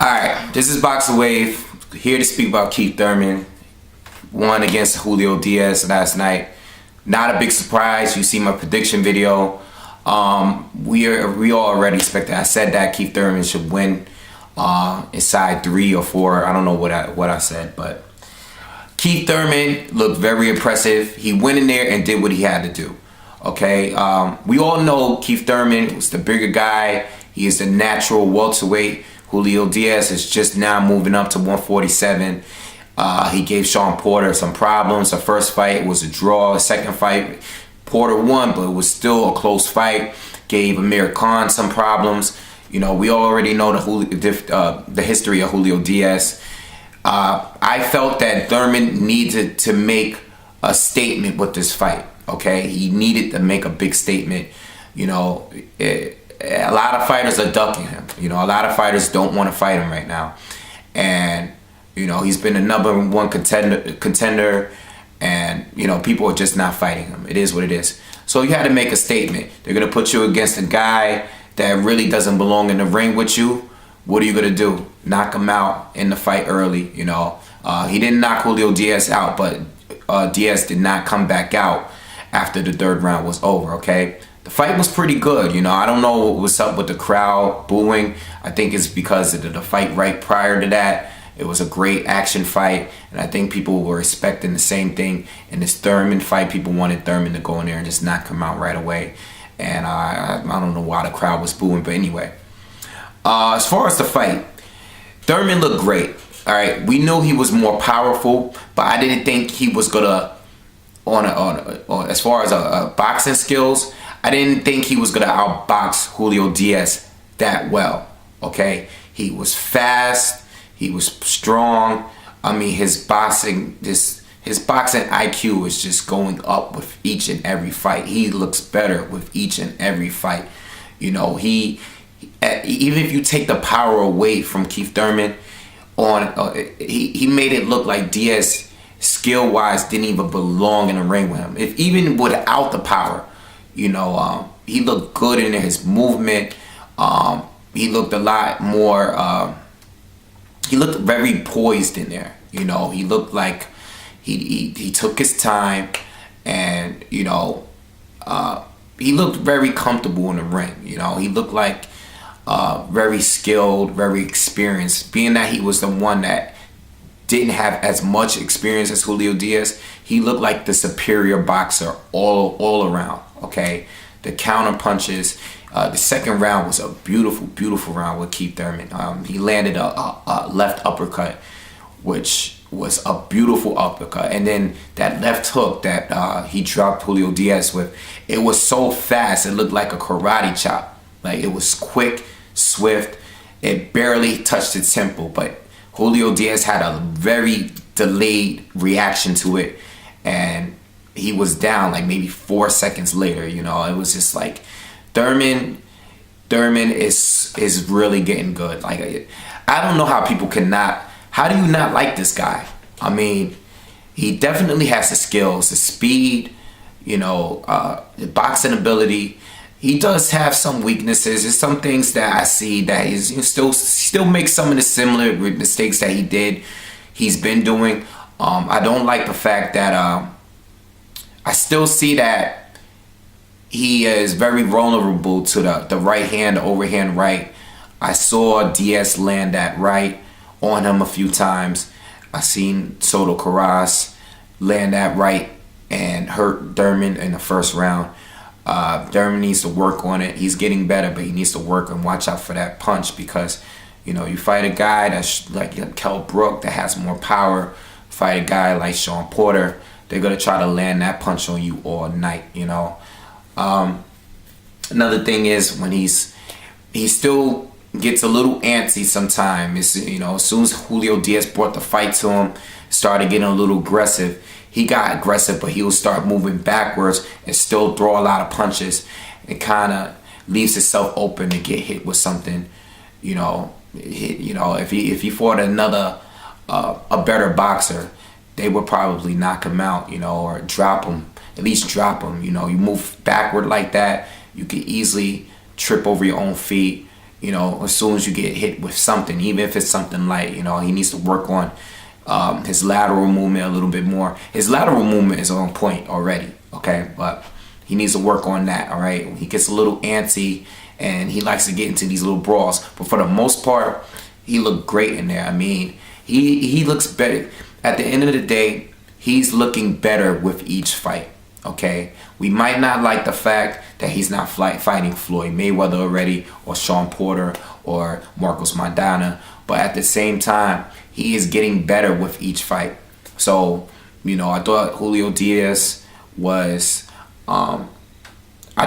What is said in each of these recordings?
Alright, this is BoxingWave, here to speak about Keith Thurman. Won against Julio Diaz last night. Not a big surprise. You see my prediction video. We all already expected. I said that Keith Thurman should win inside 3 or 4. I don't know what I said, but Keith Thurman looked very impressive. He went in there and did what he had to do. Okay, we all know Keith Thurman was the bigger guy. He is the natural welterweight. Julio Diaz is just now moving up to 147. He gave Shawn Porter some problems. The first fight was a draw. The second fight, Porter won, but it was still a close fight. Gave Amir Khan some problems. You know, we already know the history of Julio Diaz. I felt that Thurman needed to make a statement with this fight. Okay, he needed to make a big statement. You know, a lot of fighters are ducking him. You know, a lot of fighters don't want to fight him right now, and you know, he's been a #1 contender, and you know, people are just not fighting him. It is what it is. So you had to make a statement. They're gonna put you against a guy that really doesn't belong in the ring with you. What are you gonna do? Knock him out in the fight early? You know, he didn't knock Julio Diaz out, but Diaz did not come back out after the 3rd round was over. Okay, the fight was pretty good. You know, I don't know what was up with the crowd booing. I think it's because of the fight right prior to that. It was a great action fight, and I think people were expecting the same thing in this Thurman fight. People wanted Thurman to go in there and just knock him out right away, and I don't know why the crowd was booing, but anyway. As far as the fight, Thurman looked great. All right, we knew he was more powerful, but I didn't think he was gonna as far as boxing skills. I didn't think he was gonna outbox Julio Diaz that well. Okay, he was fast. He was strong. I mean, his boxing IQ is just going up with each and every fight. He looks better with each and every fight. You know, even if you take the power away from Keith Thurman, he made it look like Diaz, skill-wise, didn't even belong in the ring with him. If even without the power, you know, he looked good in his movement. He looked a lot more. He looked very poised in there. You know, he looked like he took his time, and you know, he looked very comfortable in the ring. You know, he looked like very skilled, very experienced. Being that he was the one that didn't have as much experience as Julio Diaz, he looked like the superior boxer all around. Okay, the counter punches. The second round was a beautiful round with Keith Thurman. He landed a left uppercut, which was a beautiful uppercut. And then that left hook that he dropped Julio Diaz with, it was so fast, it looked like a karate chop. Like, it was quick, swift. It barely touched the temple, but Julio Diaz had a very delayed reaction to it. And he was down like maybe 4 seconds later. You know, it was just like, Thurman is really getting good. Like, I don't know how people how do you not like this guy? I mean, he definitely has the skills, the speed, you know, the boxing ability. He does have some weaknesses. There's some things that I see that he's still makes some of the similar mistakes that he's been doing. I don't like the fact that I still see that he is very vulnerable to the right hand, the overhand right. I saw Diaz land that right on him a few times. I seen Soto Carras land that right and hurt Thurman in the first round. Thurman needs to work on it. He's getting better, but he needs to work and watch out for that punch, because, you know, you fight a guy that's like Kell Brook that has more power, fight a guy like Shawn Porter, they're going to try to land that punch on you all night, you know. Another thing is when he still gets a little antsy sometimes. You know, as soon as Julio Diaz brought the fight to him, started getting a little aggressive. He got aggressive, but he'll start moving backwards and still throw a lot of punches. It kind of leaves himself open to get hit with something. You know, if he fought another a better boxer, they would probably knock him out, you know, or drop him. At least drop him. You know, you move backward like that, you can easily trip over your own feet. You know, as soon as you get hit with something, even if it's something light, you know, he needs to work on his lateral movement a little bit more. His lateral movement is on point already, okay? But he needs to work on that, all right? He gets a little antsy and he likes to get into these little brawls. But for the most part, he looked great in there. I mean, he looks better. At the end of the day, he's looking better with each fight, okay? We might not like the fact that he's not fighting Floyd Mayweather already, or Shawn Porter, or Marcos Maidana, but at the same time, he is getting better with each fight. So, you know, I thought Julio Diaz was, I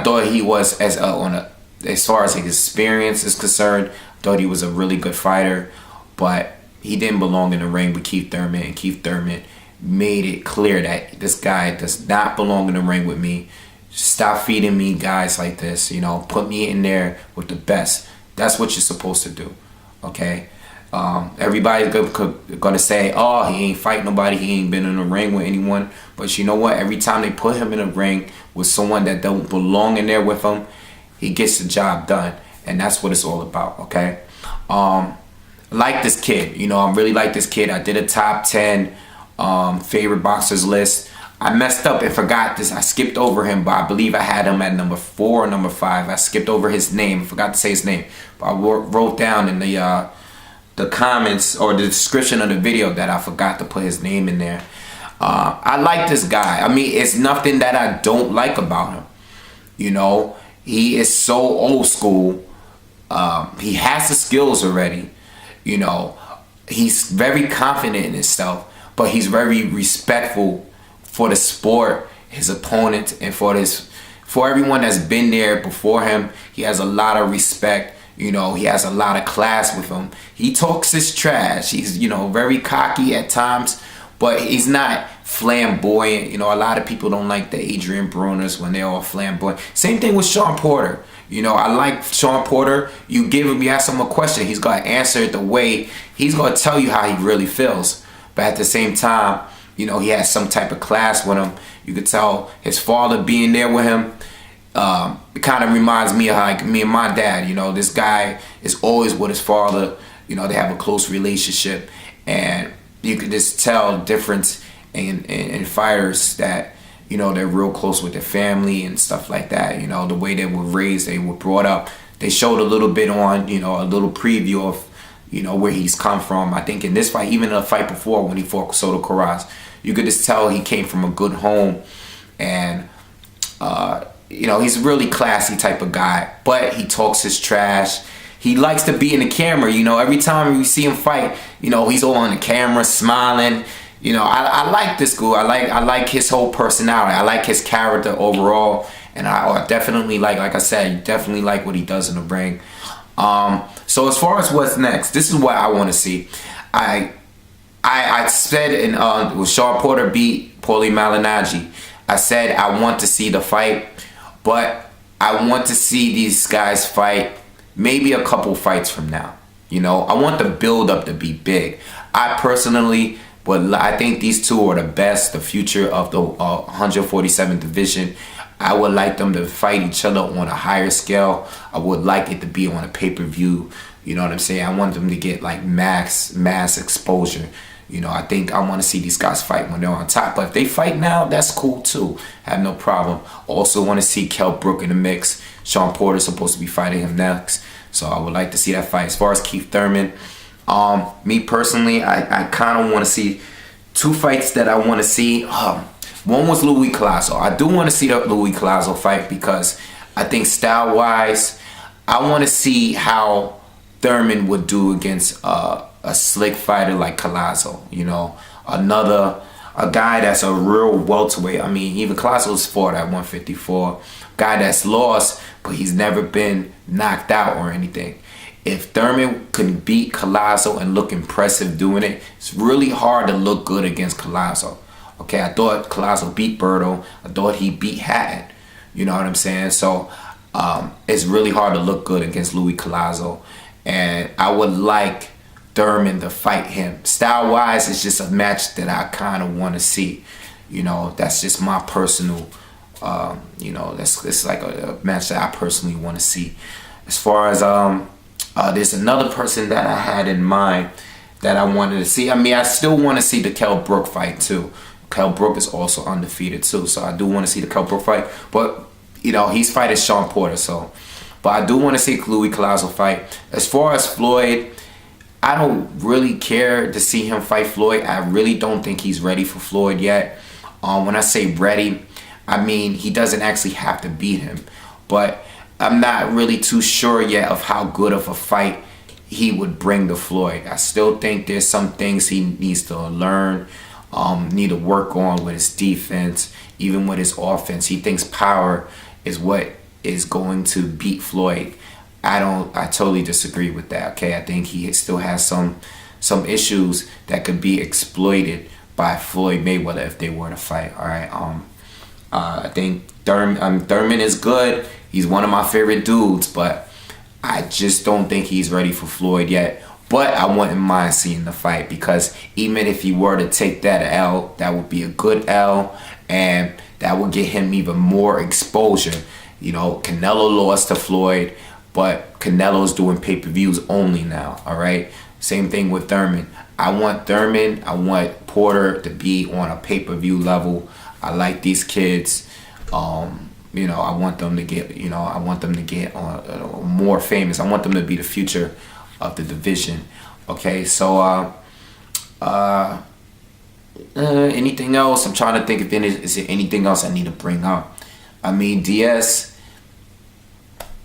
thought he was, as far as his experience is concerned, I thought he was a really good fighter, but he didn't belong in the ring with Keith Thurman, and Keith Thurman made it clear that this guy does not belong in the ring with me. Stop feeding me guys like this, you know, put me in there with the best. That's what you're supposed to do, okay? Everybody's gonna say, oh, he ain't fight nobody, he ain't been in the ring with anyone. But you know what? Every time they put him in a ring with someone that don't belong in there with him, he gets the job done. And that's what it's all about, okay? Like this kid, you know, I really like this kid. I did a top 10 favorite boxers list. I messed up and forgot this. I skipped over him, but I believe I had him at number 4 or number 5. I skipped over his name. I forgot to say his name. But I wrote down in the comments or the description of the video that I forgot to put his name in there. I like this guy. I mean, it's nothing that I don't like about him. You know, he is so old school. He has the skills already. You know, he's very confident in himself, but he's very respectful for the sport, his opponent, and for everyone that's been there before him. He has a lot of respect. You know, he has a lot of class with him. He talks his trash. He's, you know, very cocky at times, but he's not flamboyant. You know, a lot of people don't like the Adrian Bruners when they're all flamboyant. Same thing with Shawn Porter. You know, I like Shawn Porter. You ask him a question, he's going to answer it the way, he's going to tell you how he really feels. But at the same time, you know, he has some type of class with him. You could tell his father being there with him. It kind of reminds me of like me and my dad. You know, this guy is always with his father. You know, they have a close relationship. And you could just tell the difference in fighters that, you know, they're real close with their family and stuff like that. You know, the way they were raised, they were brought up. They showed a little bit on, you know, a little preview of, you know, where he's come from. I think in this fight, even in the fight before when he fought Soto Karass, you could just tell he came from a good home. And, you know, he's a really classy type of guy. But he talks his trash. He likes to be in the camera. You know, every time you see him fight, you know, he's all on the camera smiling. You know, I like this guy. I like his whole personality. I like his character overall. And I definitely like I said, definitely like what he does in the ring. So as far as what's next, this is what I want to see. I said when Shawn Porter beat Paulie Malignaggi, I said I want to see the fight, but I want to see these guys fight maybe a couple fights from now. You know, I want the build up to be big. I personally, but I think these two are the best, the future of the 147 division. I would like them to fight each other on a higher scale. I would like it to be on a pay-per-view. You know what I'm saying? I want them to get like mass exposure. You know, I think I want to see these guys fight when they're on top. But if they fight now, that's cool too. I have no problem. Also want to see Kell Brook in the mix. Shawn Porter is supposed to be fighting him next. So I would like to see that fight. As far as Keith Thurman, me personally, I kind of want to see two fights that I want to see. One was Louis Collazo. I do want to see the Louis Collazo fight because I think style-wise, I want to see how Thurman would do against a slick fighter like Collazo. You know, a guy that's a real welterweight. I mean, even Collazo's fought at 154. Guy that's lost, but he's never been knocked out or anything. If Thurman can beat Collazo and look impressive doing it, it's really hard to look good against Collazo. Okay, I thought Collazo beat Berto. I thought he beat Hatton. You know what I'm saying? So it's really hard to look good against Louis Collazo. And I would like Thurman to fight him. Style-wise, it's just a match that I kind of want to see. You know, that's just my personal, you know, it's like a match that I personally want to see. As far as There's another person that I had in mind that I wanted to see. I mean, I still want to see the Kell Brook fight too. Kell Brook is also undefeated too, so I do want to see the Kell Brook fight. But you know, he's fighting Shawn Porter, so. But I do want to see Louis Collazo fight. As far as Floyd, I don't really care to see him fight Floyd. I really don't think he's ready for Floyd yet. When I say ready, I mean he doesn't actually have to beat him. But I'm not really too sure yet of how good of a fight he would bring to Floyd. I still think there's some things he needs to learn, need to work on with his defense, even with his offense. He thinks power is what is going to beat Floyd. I totally disagree with that. Okay, I think he still has some issues that could be exploited by Floyd Mayweather if they were to fight. All right. I think Thurman is good. He's one of my favorite dudes, but I just don't think he's ready for Floyd yet. But I wouldn't mind seeing the fight, because even if he were to take that L, that would be a good L, and that would get him even more exposure. You know, Canelo lost to Floyd, but Canelo's doing pay-per-views only now, all right? Same thing with Thurman. I want Porter to be on a pay-per-view level. I like these kids. You know, I want them to get more famous. I want them to be the future of the division. Okay, so anything else? I'm trying to think if is there anything else I need to bring up. I mean, Diaz,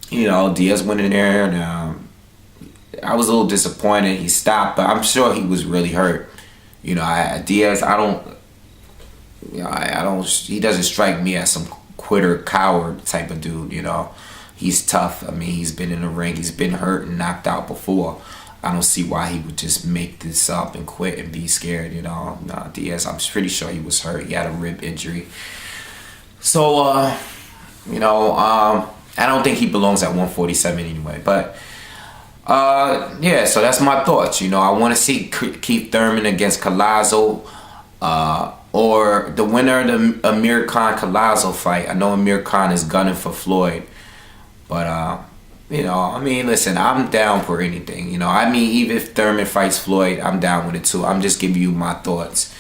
you know, Diaz went in there, and I was a little disappointed he stopped, but I'm sure he was really hurt. You know, Diaz, he doesn't strike me as some quitter, coward type of dude. You know, he's tough. I mean, he's been in the ring, he's been hurt and knocked out before. I don't see why he would just make this up and quit and be scared. You know, no, Diaz, I'm pretty sure he was hurt. He had a rib injury. So, you know, I don't think he belongs at 147 anyway. But, yeah, so that's my thoughts. You know, I want to see Keith Thurman against Collazo, or the winner of the Amir Khan-Collazo fight. I know Amir Khan is gunning for Floyd. But, you know, I mean, listen, I'm down for anything. You know, I mean, even if Thurman fights Floyd, I'm down with it too. I'm just giving you my thoughts.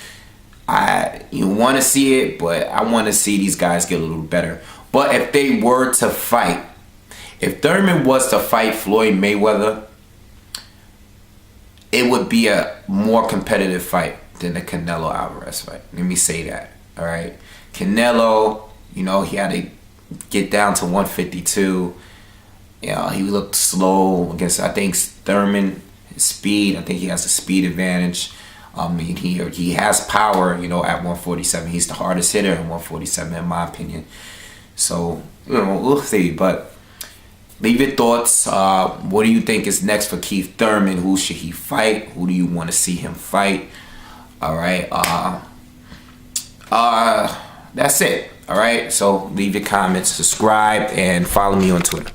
You want to see it, but I want to see these guys get a little better. But if they were to fight, if Thurman was to fight Floyd Mayweather, it would be a more competitive fight than the Canelo Alvarez fight. Let me say that, all right? Canelo, you know, he had to get down to 152. You know, he looked slow against, I think, Thurman. His speed, I think he has a speed advantage. I mean, he has power, you know, at 147. He's the hardest hitter at 147, in my opinion. So, you know, we'll see. But leave your thoughts. What do you think is next for Keith Thurman? Who should he fight? Who do you want to see him fight? All right. That's it. All right. So leave your comments, subscribe, and follow me on Twitter.